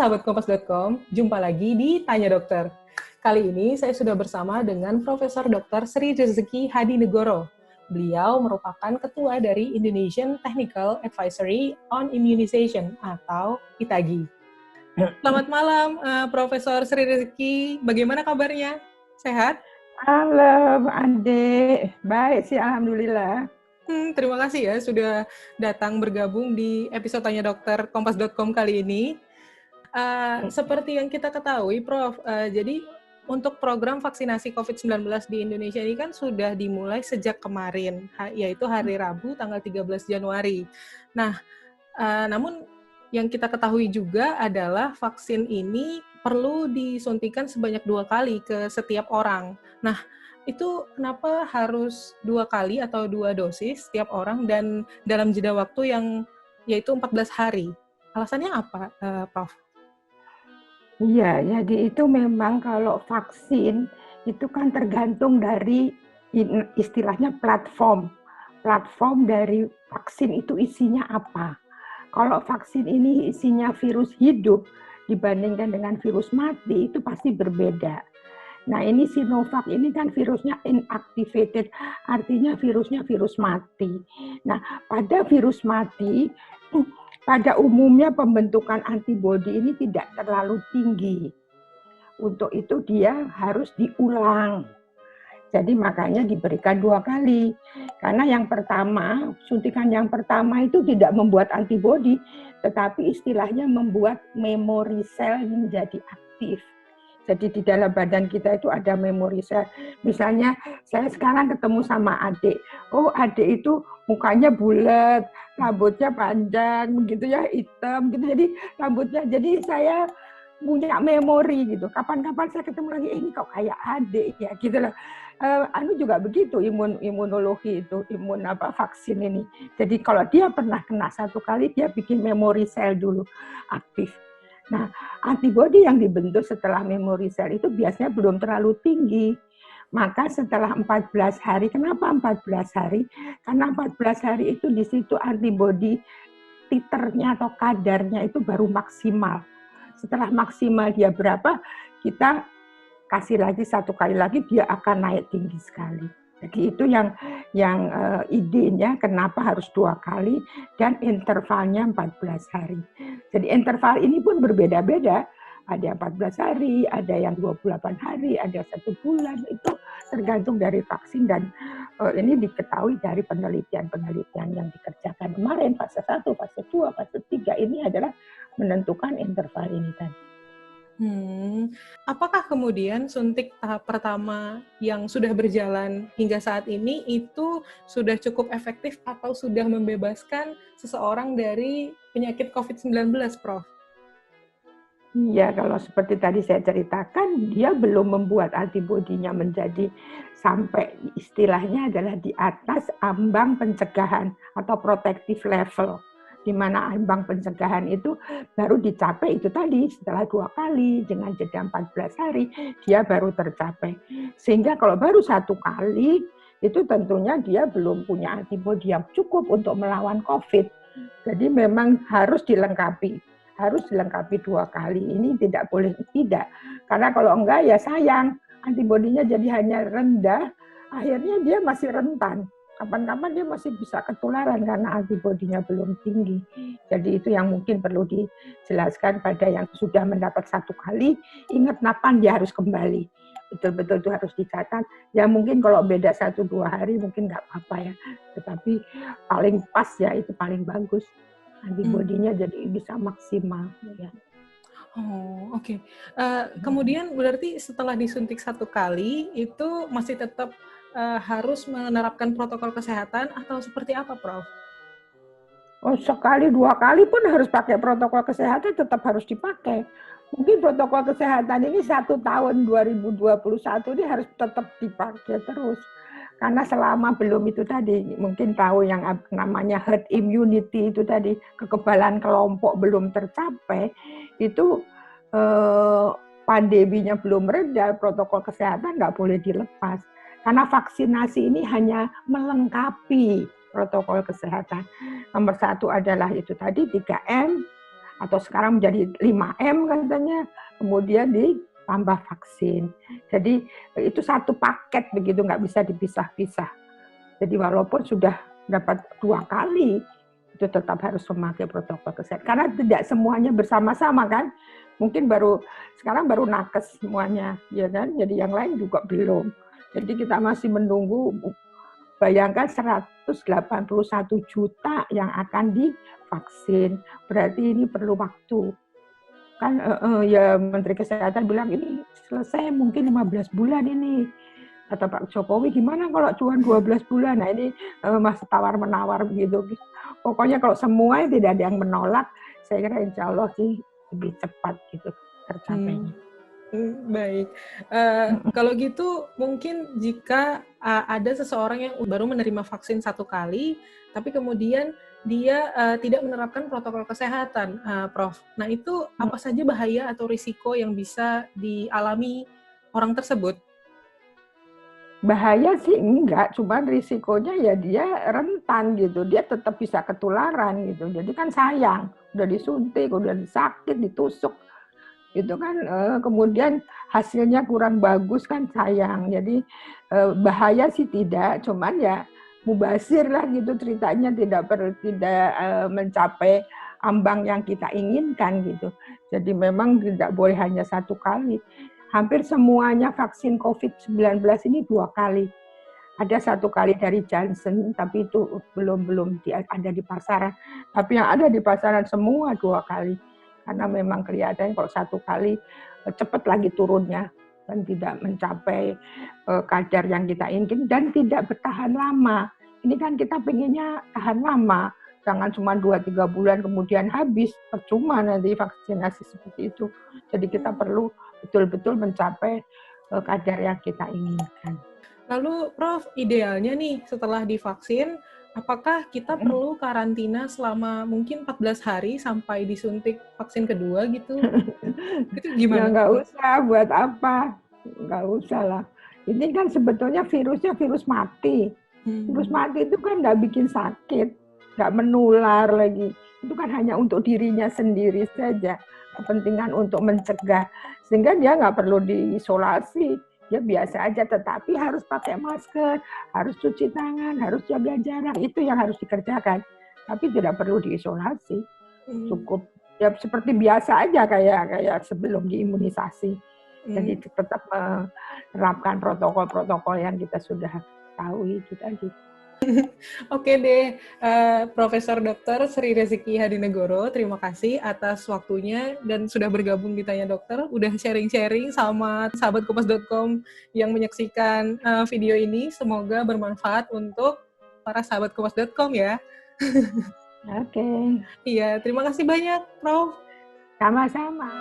sahabat Kompas.com, jumpa lagi di Tanya Dokter. Kali ini saya sudah bersama dengan Profesor Dr. Sri Rezeki Hadinegoro. Beliau merupakan ketua dari Indonesian Technical Advisory on Immunization atau ITAGI. Selamat malam, Profesor Sri Rezeki. Bagaimana kabarnya? Sehat? Halo, Ade. Baik sih, alhamdulillah. Terima kasih ya sudah datang bergabung di episode Tanya Dokter Kompas.com kali ini. Seperti yang kita ketahui, Prof, jadi untuk program vaksinasi COVID-19 di Indonesia ini kan sudah dimulai sejak kemarin, yaitu hari Rabu tanggal 13 Januari. Nah, namun yang kita ketahui juga adalah vaksin ini perlu disuntikan sebanyak 2 kali ke setiap orang. Nah, itu kenapa harus 2 kali atau 2 dosis setiap orang dan dalam jeda waktu yang yaitu 14 hari? Alasannya apa, Prof? Iya, jadi itu memang kalau vaksin itu kan tergantung dari istilahnya platform. Platform dari vaksin itu isinya apa. Kalau vaksin ini isinya virus hidup dibandingkan dengan virus mati itu pasti berbeda. Nah ini Sinovac ini kan virusnya inactivated, artinya virusnya virus mati. Nah pada virus mati, pada umumnya pembentukan antibodi ini tidak terlalu tinggi. Untuk itu dia harus diulang. Jadi makanya diberikan 2 kali. Karena yang pertama, suntikan yang pertama itu tidak membuat antibodi, tetapi istilahnya membuat memori sel menjadi aktif. Jadi di dalam badan kita itu ada memori sel. Misalnya saya sekarang ketemu sama adik. Oh adik itu mukanya bulat, rambutnya panjang, begitu ya, hitam gitu. Jadi rambutnya, jadi saya punya memori gitu. Kapan-kapan saya ketemu lagi, ini kok kayak adik ya gitu loh. Anu juga begitu imunologi itu, vaksin ini. Jadi kalau dia pernah kena 1 kali, dia bikin memori sel dulu aktif. Nah, antibodi yang dibentuk setelah memori sel itu biasanya belum terlalu tinggi. Maka setelah 14 hari, kenapa 14 hari? Karena 14 hari itu di situ antibodi titernya atau kadarnya itu baru maksimal. Setelah maksimal dia berapa, kita kasih lagi 1 kali lagi, dia akan naik tinggi sekali. Jadi itu yang idenya kenapa harus 2 kali dan intervalnya 14 hari. Jadi interval ini pun berbeda-beda. Ada 14 hari, ada yang 28 hari, ada 1 bulan. Itu tergantung dari vaksin dan ini diketahui dari penelitian-penelitian yang dikerjakan kemarin, fase 1, fase 2, fase 3 ini adalah menentukan interval ini tadi. Apakah kemudian suntik tahap pertama yang sudah berjalan hingga saat ini itu sudah cukup efektif atau sudah membebaskan seseorang dari penyakit COVID-19, Prof? Iya, kalau seperti tadi saya ceritakan, dia belum membuat antibodinya menjadi sampai istilahnya adalah di atas ambang pencegahan atau protective level. Di mana ambang pencegahan itu baru dicapai itu tadi setelah 2 kali dengan jeda 14 hari dia baru tercapai. Sehingga kalau baru 1 kali itu tentunya dia belum punya antibodi yang cukup untuk melawan COVID. Jadi memang harus dilengkapi 2 kali. Ini tidak boleh tidak. Karena kalau enggak ya sayang, antibodinya jadi hanya rendah, akhirnya dia masih rentan. Kapan-kapan dia masih bisa ketularan karena antibodinya belum tinggi. Jadi itu yang mungkin perlu dijelaskan pada yang sudah mendapat 1 kali, ingat kapan dia harus kembali. Betul-betul itu harus dicatat. Ya mungkin kalau beda 1-2 hari mungkin nggak apa-apa ya. Tetapi paling pas ya itu paling bagus. Antibodinya jadi bisa maksimal. Ya. Oh, oke. Kemudian berarti setelah disuntik 1 kali, itu masih tetap harus menerapkan protokol kesehatan atau seperti apa, Prof? Oh, 1-2 kali pun harus pakai protokol kesehatan, tetap harus dipakai. Mungkin protokol kesehatan ini 1 tahun 2021 ini harus tetap dipakai terus. Karena selama belum itu tadi, mungkin tahu yang namanya herd immunity itu tadi, kekebalan kelompok belum tercapai, itu pandeminya belum reda, protokol kesehatan nggak boleh dilepas. Karena vaksinasi ini hanya melengkapi protokol kesehatan. Nomor 1 adalah itu tadi 3M, atau sekarang menjadi 5M katanya, kemudian ditambah vaksin. Jadi itu satu paket begitu, nggak bisa dipisah-pisah. Jadi walaupun sudah dapat 2 kali, itu tetap harus memakai protokol kesehatan. Karena tidak semuanya bersama-sama kan. Mungkin sekarang baru nakes semuanya, ya kan? Jadi yang lain juga belum. Jadi kita masih menunggu. Bayangkan 181 juta yang akan divaksin. Berarti ini perlu waktu. Kan ya Menteri Kesehatan bilang ini selesai mungkin 15 bulan ini. Kata Pak Jokowi, gimana kalau cuma 12 bulan? Nah ini masih tawar-menawar begitu. Pokoknya kalau semua tidak ada yang menolak, saya kira insya Allah sih lebih cepat gitu tercapainya. Baik, kalau gitu mungkin jika ada seseorang yang baru menerima vaksin 1 kali, tapi kemudian dia tidak menerapkan protokol kesehatan, Prof. Nah itu apa saja bahaya atau risiko yang bisa dialami orang tersebut? Bahaya sih enggak, cuman risikonya ya dia rentan gitu, dia tetap bisa ketularan gitu. Jadi kan sayang, udah disuntik, udah sakit, ditusuk, gitu kan, kemudian hasilnya kurang bagus kan sayang. Jadi bahaya sih tidak, cuman ya mubazir lah gitu ceritanya, tidak mencapai ambang yang kita inginkan gitu. Jadi memang tidak boleh hanya 1 kali. Hampir semuanya vaksin COVID-19 ini 2 kali. Ada 1 kali dari Johnson, tapi itu belum ada di pasaran. Tapi yang ada di pasaran semua 2 kali. Karena memang kelihatan kalau 1 kali cepat lagi turunnya dan tidak mencapai kadar yang kita inginkan dan tidak bertahan lama. Ini kan kita pengennya tahan lama, jangan cuma 2-3 bulan kemudian habis, percuma nanti vaksinasi seperti itu. Jadi kita perlu betul-betul mencapai kadar yang kita inginkan. Lalu Prof, idealnya nih setelah divaksin, apakah kita perlu karantina selama mungkin 14 hari sampai disuntik vaksin kedua gitu? Itu Ya gimana? nggak usah, buat apa? Nggak usah lah. Ini kan sebetulnya virusnya virus mati. Virus mati itu kan nggak bikin sakit, nggak menular lagi. Itu kan hanya untuk dirinya sendiri saja. Kepentingan untuk mencegah. Sehingga dia nggak perlu diisolasi. Dia biasa aja, tetapi harus pakai masker, harus cuci tangan, harus jaga jarak. Itu yang harus dikerjakan. Tapi tidak perlu diisolasi. Cukup ya seperti biasa aja kayak sebelum diimunisasi. Jadi tetap menerapkan protokol-protokol yang kita sudah tahu itu tadi. Oke deh, Profesor Dr. Sri Rezeki Hadinegoro, terima kasih atas waktunya dan sudah bergabung di Tanya Dokter, udah sharing-sharing sama sahabat Kompas.com yang menyaksikan video ini. Semoga bermanfaat untuk para sahabat Kompas.com ya. Oke. Iya, terima kasih banyak, Prof. Sama-sama.